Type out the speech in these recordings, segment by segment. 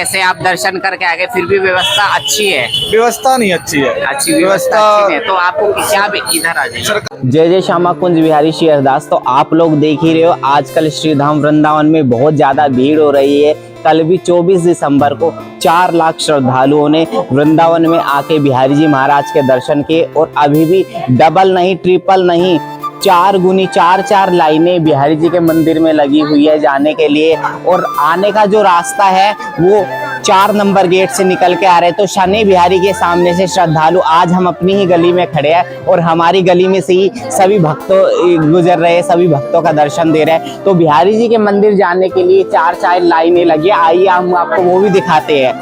ऐसे आप दर्शन करके आ गए, फिर भी व्यवस्था अच्छी है? व्यवस्था नहीं अच्छी है। अच्छी व्यवस्था अच्छी है, तो आपको क्या इधर आ जाइए। जय जय श्यामा कुंज बिहारी श्री अरदास। तो आप लोग देख ही रहे हो, आजकल श्रीधाम वृंदावन में बहुत ज्यादा भीड़ हो रही है। कल भी 24 दिसंबर को 4 लाख श्रद्धालुओं ने वृंदावन में आके बिहारी जी महाराज के दर्शन किए, और अभी भी डबल नहीं, ट्रिपल नहीं, 4 गुनी 4 लाइनें बिहारी जी के मंदिर में लगी हुई है जाने के लिए। और आने का जो रास्ता है वो 4 नंबर गेट से निकल के आ रहे हैं। तो शनि बिहारी के सामने से श्रद्धालु, आज हम अपनी ही गली में खड़े हैं और हमारी गली में से ही सभी भक्तों गुजर रहे हैं, सभी भक्तों का दर्शन दे रहे हैं। तो बिहारी जी के मंदिर जाने के लिए 4 लाइनें लगी है। आइए हम आपको वो भी दिखाते हैं।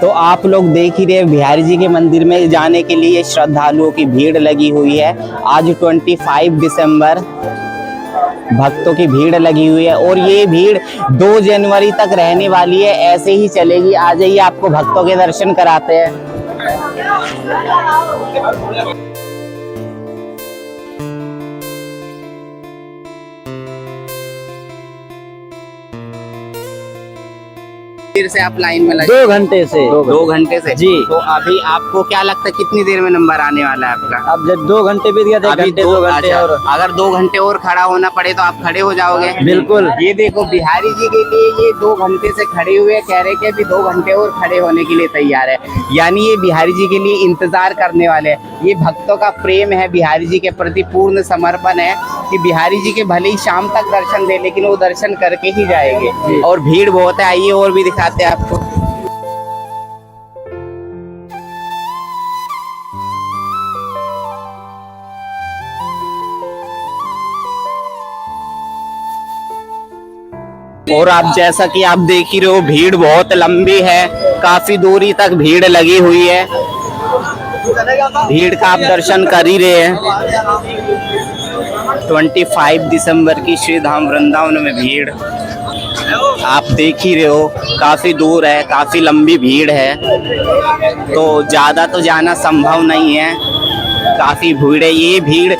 तो आप लोग देख ही रहे, बिहारी जी के मंदिर में जाने के लिए श्रद्धालुओं की भीड़ लगी हुई है। आज 25 दिसंबर, भक्तों की भीड़ लगी हुई है और ये भीड़ 2 जनवरी तक रहने वाली है, ऐसे ही चलेगी। आ जाइए, आपको भक्तों के दर्शन कराते हैं। फिर से आप लाइन में लगे 2 घंटे से 2 घंटे से जी। तो अभी आपको क्या लगता है कितनी देर में नंबर आने वाला है आपका? अब जब 2 घंटे बीत गया, 1 घंटे 2 घंटे अच्छा, और अगर 2 घंटे और खड़ा होना पड़े तो आप खड़े हो जाओगे? बिल्कुल। ये देखो, बिहारी जी के लिए ये 2 घंटे से खड़े हुए, कह रहे कि अभी 2 घंटे और खड़े होने के लिए तैयार है। यानी ये बिहारी जी के लिए इंतजार करने वाले हैं। ये भक्तों का प्रेम है, बिहारी जी के प्रति पूर्ण समर्पण है कि बिहारी जी के भले ही शाम तक दर्शन दे, लेकिन वो दर्शन करके ही जाएंगे। और भीड़ बहुत है, आइए और भी दिखाते हैं आपको। और आप जैसा कि आप देख ही रहे हो, भीड़ बहुत लंबी है, काफी दूरी तक भीड़ लगी हुई है। भीड़ का आप दर्शन कर ही रहे हैं। 25 दिसंबर की श्रीधाम वृंदावन में भीड़ आप देख ही रहे हो, काफी दूर है, काफी लंबी भीड़ है, तो ज्यादा तो जाना संभव नहीं है, काफी भीड़ है। ये भीड़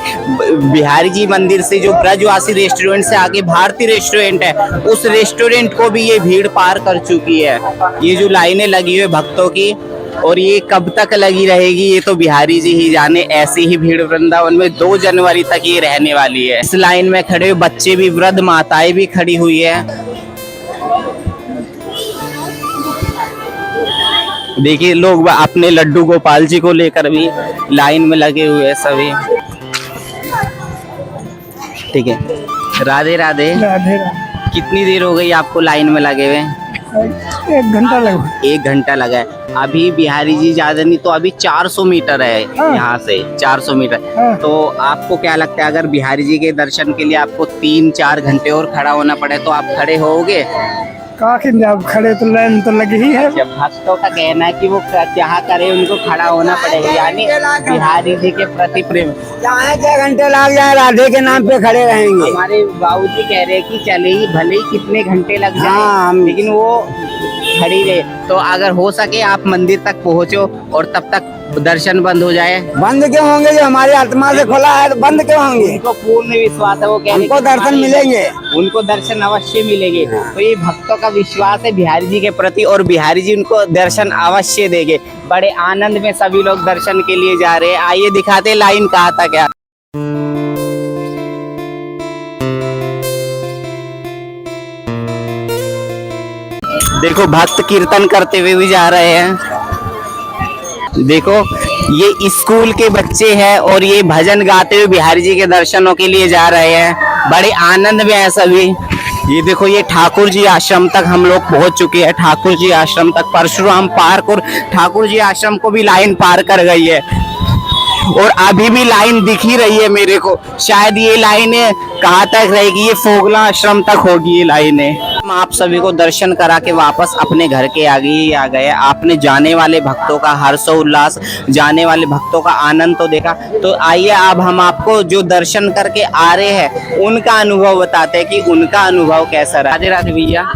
बिहारी जी मंदिर से जो ब्रजवासी रेस्टोरेंट से आगे भारतीय रेस्टोरेंट है, उस रेस्टोरेंट को भी ये भीड़ पार कर चुकी है। ये जो लाइनें लगी हुई भक्तों की, और ये कब तक लगी रहेगी ये तो बिहारी जी ही जाने। ऐसी ही भीड़ वृंदावन में 2 जनवरी तक ये रहने वाली है। इस लाइन में खड़े हुए बच्चे भी, वृद्ध माताएं भी खड़ी हुई है। देखिए, लोग अपने लड्डू गोपाल जी को लेकर भी लाइन में लगे हुए हैं सभी। ठीक है, राधे राधे। कितनी देर हो गई आपको लाइन में लगे हुए? 1 घंटा लगा। 1 घंटा लगा है। अभी बिहारी जी ज्यादा नहीं तो अभी 400 मीटर है यहाँ से, 400 मीटर। तो आपको क्या लगता है, अगर बिहारी जी के दर्शन के लिए आपको 3-4 घंटे और खड़ा होना पड़े तो आप खड़े होगे? काफी जब खड़े तो लाइन तो लगी ही है। जब भक्तों का कहना है कि वो क्या करे, उनको खड़ा होना पड़ेगा, यानी बिहारी जी के प्रति प्रेम। 6 घंटे लग जाए, राधे के नाम पे खड़े रहेंगे। हमारे बाबूजी कह रहे हैं कि चले ही, भले ही कितने घंटे लग जाए, हाँ, लेकिन वो खड़ी रहे। तो अगर हो सके आप मंदिर तक पहुँचो और तब तक दर्शन बंद हो जाए। बंद क्यों होंगे? जो हमारी आत्मा से खुला है तो बंद क्यों होंगे? उनको पूर्ण विश्वास है, वो कह रहे उनको दर्शन मिलेंगे, उनको दर्शन अवश्य मिलेंगे। तो ये भक्तों का विश्वास है बिहारी जी के प्रति, और बिहारी जी उनको दर्शन अवश्य देंगे। बड़े आनंद में सभी लोग दर्शन के लिए जा रहे हैं। आइए दिखाते लाइन कहाँ तक है। देखो, भक्त कीर्तन करते हुए भी जा रहे हैं। देखो, ये स्कूल के बच्चे हैं और ये भजन गाते हुए बिहारी जी के दर्शनों के लिए जा रहे हैं। बड़े आनंद में है सभी। ये देखो, ये ठाकुर जी आश्रम तक हम लोग पहुंच चुके हैं। ठाकुर जी आश्रम तक, परशुराम पार्क और ठाकुर जी आश्रम को भी लाइन पार कर गई है, और अभी भी लाइन दिख ही रही है मेरे को। शायद ये लाइनें कहाँ तक रहेगी, ये फोगला आश्रम तक होगी ये लाइनें। हम आप सभी को दर्शन करा के वापस अपने घर के आगे ही आ गए। आपने जाने वाले भक्तों का हर्षोल्लास, जाने वाले भक्तों का आनंद तो देखा। तो आइए अब हम आपको जो दर्शन करके आ रहे हैं उनका अनुभव बताते हैं कि उनका अनुभव कैसा रहा। राधे राधे भैया।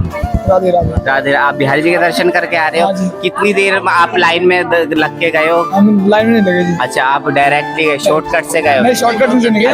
राधे राधे। राधे। आप बिहारी जी के दर्शन करके आ रहे हो? कितनी देर में आप लाइन में लग के गए हो? हम लाइन में नहीं लगे जी। अच्छा, आप डायरेक्टली शॉर्टकट से गए हो? नहीं, शॉर्टकट से नहीं गए।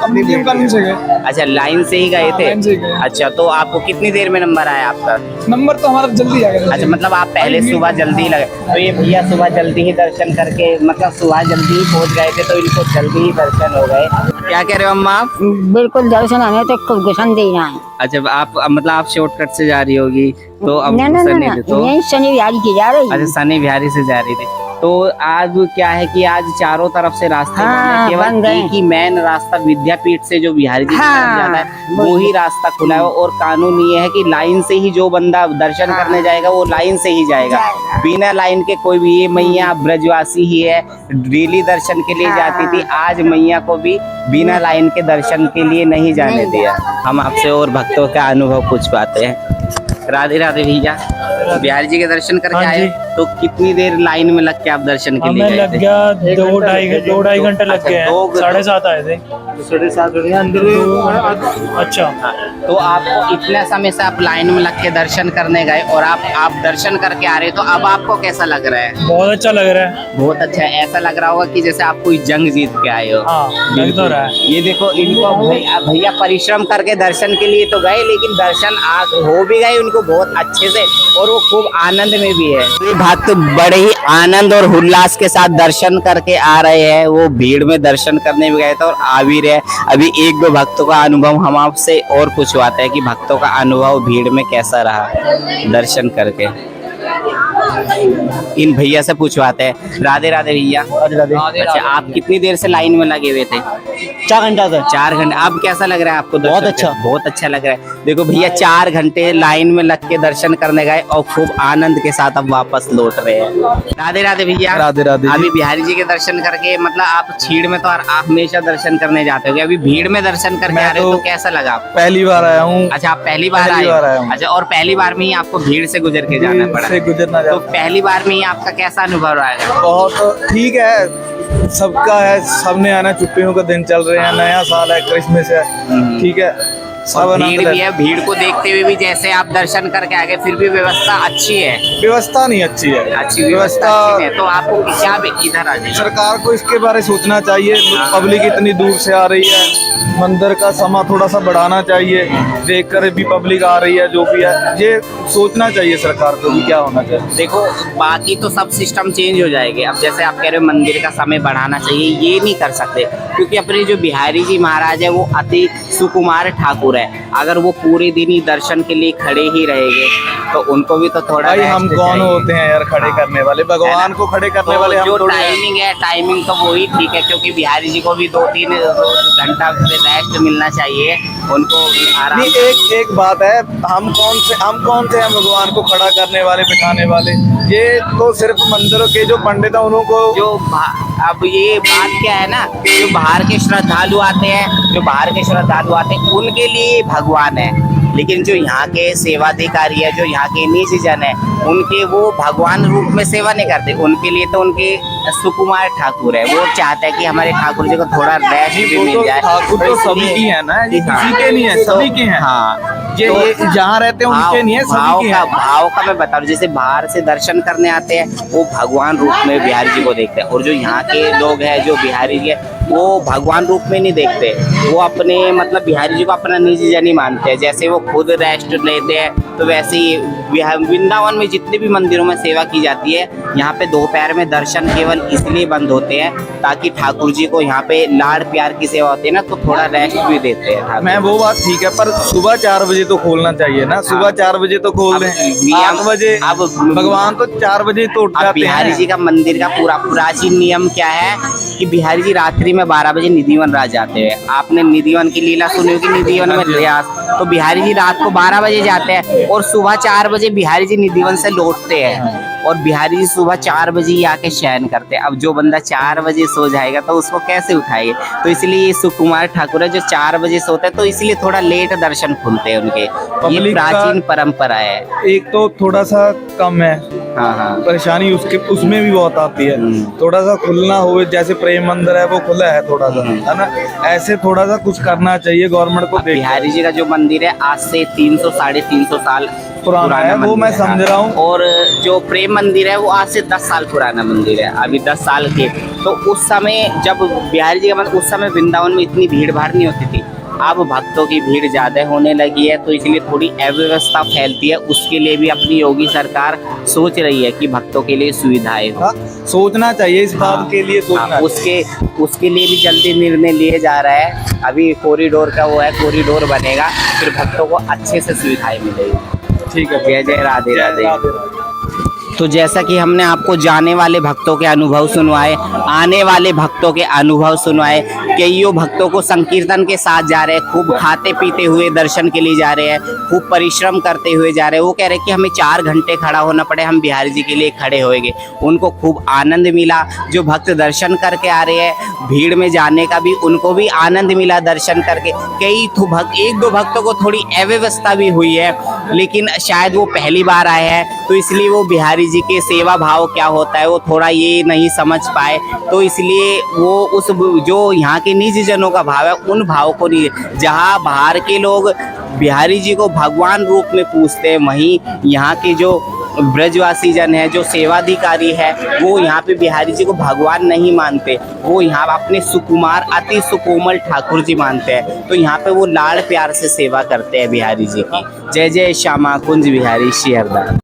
अपनी टीम का नहीं से गए। अच्छा, लाइन से ही गए थे। लाइन से ही गए। अच्छा, तो आपको कितनी देर में नंबर आया आपका? नंबर तो हमारा जल्दी आ गया। अच्छा, मतलब आप पहले सुबह जल्दी लगे, तो ये भैया सुबह जल्दी ही दर्शन करके, मतलब सुबह जल्दी ही पहुंच गए थे, तो इनको जल्दी ही दर्शन हो गए। क्या कह रहे हो अम्मा आप? बिल्कुल दर्शन हमें तो घुसन देना है। अच्छा, आप मतलब आप शॉर्टकट से जा रही होगी, तो अब ना ना घुसन ना नहीं ना, थे, तो यही शनि बिहारी की जा रही है। अच्छा, सनी बिहारी से जा रही थी। तो आज क्या है कि आज चारों तरफ से रास्ते बंद हैं, हाँ, केवल बंद हैं। एक ही मेन रास्ता विद्यापीठ से जो बिहारी जी की तरफ हाँ, जाता है वो ही रास्ता खुला है। और कानून ये है कि लाइन से ही जो बंदा दर्शन करने जाएगा वो लाइन से ही जाएगा, बिना लाइन के कोई भी। ये मैया ब्रजवासी ही है, डेली दर्शन के लिए जाती थी, आज मैया को भी बिना लाइन के दर्शन के लिए नहीं जाने दिया। हम आपसे और भक्तों का अनुभव पूछ पाते हैं। राधे राधे भैया, बिहारी जी के दर्शन करके हाँ आए, जी। तो कितनी देर लाइन में लग के आप दर्शन के लिए हमें गए लग थे? गया 2-2.5 घंटे लग अच्छा, गए हैं। 7:30 आए थे। 7:30 अंदर। अच्छा, तो आपको इतने समय से आप लाइन में लग के दर्शन करने गए और आप दर्शन करके आ रहे, तो अब आपको कैसा लग रहा है? बहुत अच्छा लग रहा है। बहुत अच्छा है। ऐसा लग रहा होगा कि जैसे आप कोई जंग जीत के आए हो। हाँ, लग तो रहा है। ये देखो, इनको भैया परिश्रम करके दर्शन के लिए तो गए, लेकिन दर्शन हो भी गए उनको बहुत अच्छे से, और वो खूब आनंद में भी है। ये भक्त बड़े ही आनंद और उल्लास के साथ दर्शन करके आ रहे हैं। वो भीड़ में दर्शन करने भी गए थे और आ भी रहे। अभी एक दो भक्तों का अनुभव हम आपसे और पूछवाते हैं कि भक्तों का अनुभव भीड़ में कैसा रहा दर्शन करके। इन भैया से पूछवाते हैं। राधे राधे भैया। अच्छा, आप कितनी देर से लाइन में लगे हुए थे? 4 घंटा था। 4 घंटे। अब कैसा लग रहा है आपको? बहुत दर्शन अच्छा। करके? बहुत अच्छा लग रहा है। देखो भैया, 4 घंटे लाइन में लग के दर्शन करने गए और खूब आनंद के साथ अब वापस लौट रहे हैं। राधे राधे भैया। राधे राधे जी। अभी बिहारी जी के दर्शन करके, मतलब आप छीड़ में तो आप हमेशा दर्शन करने जाते हो, अभी भीड़ में दर्शन करके मैं आ रहे हो, तो तो कैसा लगा आपको? पहली बार आया हूँ। अच्छा, आप पहली बार पहली आए बार आया हो? हूँ। अच्छा, और पहली बार में ही आपको भीड़ से गुजर के जाना पड़ा? से गुजरना तो जाता पहली बार में ही आपका कैसा अनुभव रहा है? बहुत ठीक है, सबका है, सबने आना, छुट्टियों का दिन चल रहे हैं, नया साल है, क्रिसमस है, ठीक है, सब और आनंद भीड़ ले- भी है। भीड़ को देखते हुए भी जैसे आप दर्शन करके आ गए, फिर भी व्यवस्था अच्छी है। व्यवस्था नहीं अच्छी है। अच्छी व्यवस्था अच्छी है, तो आपको क्या इधर आ जाए? सरकार को इसके बारे में सोचना चाहिए। पब्लिक इतनी दूर से आ रही है, मंदिर का समय थोड़ा सा बढ़ाना चाहिए, देख कर भी पब्लिक आ रही है, जो भी है, ये सोचना चाहिए सरकार को भी क्या होना चाहिए। देखो, बाकी तो सब सिस्टम चेंज हो जाएंगे। अब जैसे आप कह रहे हो मंदिर का समय बढ़ाना चाहिए, ये नहीं कर सकते, क्योंकि अपने जो बिहारी जी महाराज है वो अति सुकुमार ठाकुर है। अगर वो पूरे दिन ही दर्शन के लिए खड़े ही रहेंगे तो उनको भी तो थोड़ा भाई rest हम कौन चाहिए। होते हैं यार खड़े करने वाले, भगवान को खड़े करने तो वाले हम जो थोड़ी हैं। टाइमिंग है, टाइमिंग तो वही ठीक है, क्योंकि बिहारी जी को भी 2-3 घंटा रेस्ट मिलना चाहिए, उनको आराम। नहीं, एक बात है, हम कौन से हैं भगवान को खड़ा करने वाले, बिठाने वाले? ये तो सिर्फ मंदिरों के जो पंडित हैं उनको अब ये बात क्या है ना, जो बाहर के श्रद्धालु आते हैं उनके लिए भगवान है, लेकिन जो यहाँ के सेवाधिकारी है, जो यहाँ के निजी जन है, उनके वो भगवान रूप में सेवा नहीं करते। उनके लिए तो उनके सुकुमार ठाकुर है, वो चाहते हैं कि हमारे ठाकुर जी को थोड़ा रेस्ट भी वो मिल तो जाए। ठाकुर तो इसलिए- सभी की है ना, ये हाँ। किसी के नहीं है, सभी के हैं। हाँ, ये जहाँ रहते हैं उनके नहीं है, भाव सभी के का हैं। भाव का मैं बता रहा हूँ। जैसे बाहर से दर्शन करने आते हैं वो भगवान रूप में बिहारी जी को देखते हैं, और जो यहाँ के लोग हैं, जो बिहारी जी है, वो भगवान रूप में नहीं देखते, वो अपने मतलब बिहारी जी को अपना निजी जन ही मानते हैं। जैसे वो खुद रेस्ट लेते हैं, तो वैसे ही वृंदावन में जितने भी मंदिरों में सेवा की जाती है, यहाँ पे दोपहर में दर्शन केवल इसलिए बंद होते हैं ताकि ठाकुर जी को यहाँ पे लाड़ प्यार की सेवा होती है ना, तो थोड़ा रेस्ट भी देते हैं ठाकुर। मैं वो बात ठीक है, पर सुबह 4 बजे तो खोलना चाहिए ना, सुबह 4 बजे तो खोल दें। 8 बजे अब भगवान तो 4 बजे तो उठ अब जाते बिहारी हैं। जी का मंदिर का पूरा प्राचीन नियम क्या है कि बिहारी जी रात्रि में 12 बजे निधिवन रात जाते हैं। आपने निधिवन की लीला सुनी होगी, निधिवन में रियाज, तो बिहारी जी रात को 12 बजे जाते हैं और सुबह 4 बजे बिहारी जी निधिवन से लौटते हैं, और बिहारी जी सुबह 4 बजे ही आके शयन करते हैं। अब जो बंदा 4 बजे सो जाएगा तो उसको कैसे उठाएंगे? तो इसलिए ये सुकुमार ठाकुर है जो 4 बजे सोते हैं, तो इसलिए थोड़ा लेट दर्शन खुलते हैं उनके। ये पब्लिक का- प्राचीन परंपरा है। एक तो थोड़ा सा कम है हाँ। परेशानी, उसमें भी बहुत आती है। थोड़ा सा खुलना हो, जैसे प्रेम मंदिर है वो खुला है थोड़ा सा, है ना, ऐसे थोड़ा सा कुछ करना चाहिए गवर्नमेंट को। अब बिहारी जी का जो मंदिर है आज से 300 साढ़े 300 साल पुराना है, वो मैं मंदिर है, समझ हाँ। रहा हूँ। और जो प्रेम मंदिर है वो आज से 10 साल पुराना मंदिर है, अभी 10 साल के। तो उस समय जब बिहारी जी का मतलब उस समय वृंदावन में इतनी भीड़ भाड़ नहीं होती थी। अब भक्तों की भीड़ ज़्यादा होने लगी है, तो इसलिए थोड़ी अव्यवस्था फैलती है। उसके लिए भी अपनी योगी सरकार सोच रही है कि भक्तों के लिए सुविधाएं हो। हाँ, सोचना चाहिए इस बात के लिए, सोचना हाँ, उसके लिए भी जल्दी निर्णय लिए जा रहा है। अभी कॉरिडोर का वो है, कॉरिडोर बनेगा, फिर भक्तों को अच्छे से सुविधाएं मिलेगी। ठीक है। जय जय राधे राधे। राधे राधे। तो जैसा कि हमने आपको जाने वाले भक्तों के अनुभव सुनवाए, आने वाले भक्तों के अनुभव सुनवाए, कईयों भक्तों को संकीर्तन के साथ जा रहे हैं, खूब खाते पीते हुए दर्शन के लिए जा रहे हैं, खूब परिश्रम करते हुए जा रहे हैं। वो कह रहे हैं कि हमें 4 घंटे खड़ा होना पड़े, हम बिहारी जी के लिए खड़े होएंगे। उनको खूब आनंद मिला। जो भक्त दर्शन करके आ रहे हैं, भीड़ में जाने का भी उनको भी आनंद मिला दर्शन करके। कई तो भक्त, 1-2 भक्तों को थोड़ी अव्यवस्था भी हुई है, लेकिन शायद वो पहली बार आए हैं, तो इसलिए वो बिहारी जी के सेवा भाव क्या होता है वो थोड़ा ये नहीं समझ पाए। तो इसलिए वो उस जो यहाँ के निजी जनों का भाव है, उन भाव को नहीं, जहाँ बाहर के लोग बिहारी जी को भगवान रूप में पूजते हैं, वहीं यहाँ के जो ब्रजवासी जन है, जो सेवाधिकारी है, वो यहाँ पे बिहारी जी को भगवान नहीं मानते। वो यहाँ अपने सुकुमार, अति सुकोमल ठाकुर जी मानते हैं। तो यहाँ पे वो लाड़ प्यार से सेवा करते हैं बिहारी जी की। जय जय श्यामा कुंज बिहारी श्री हरदास।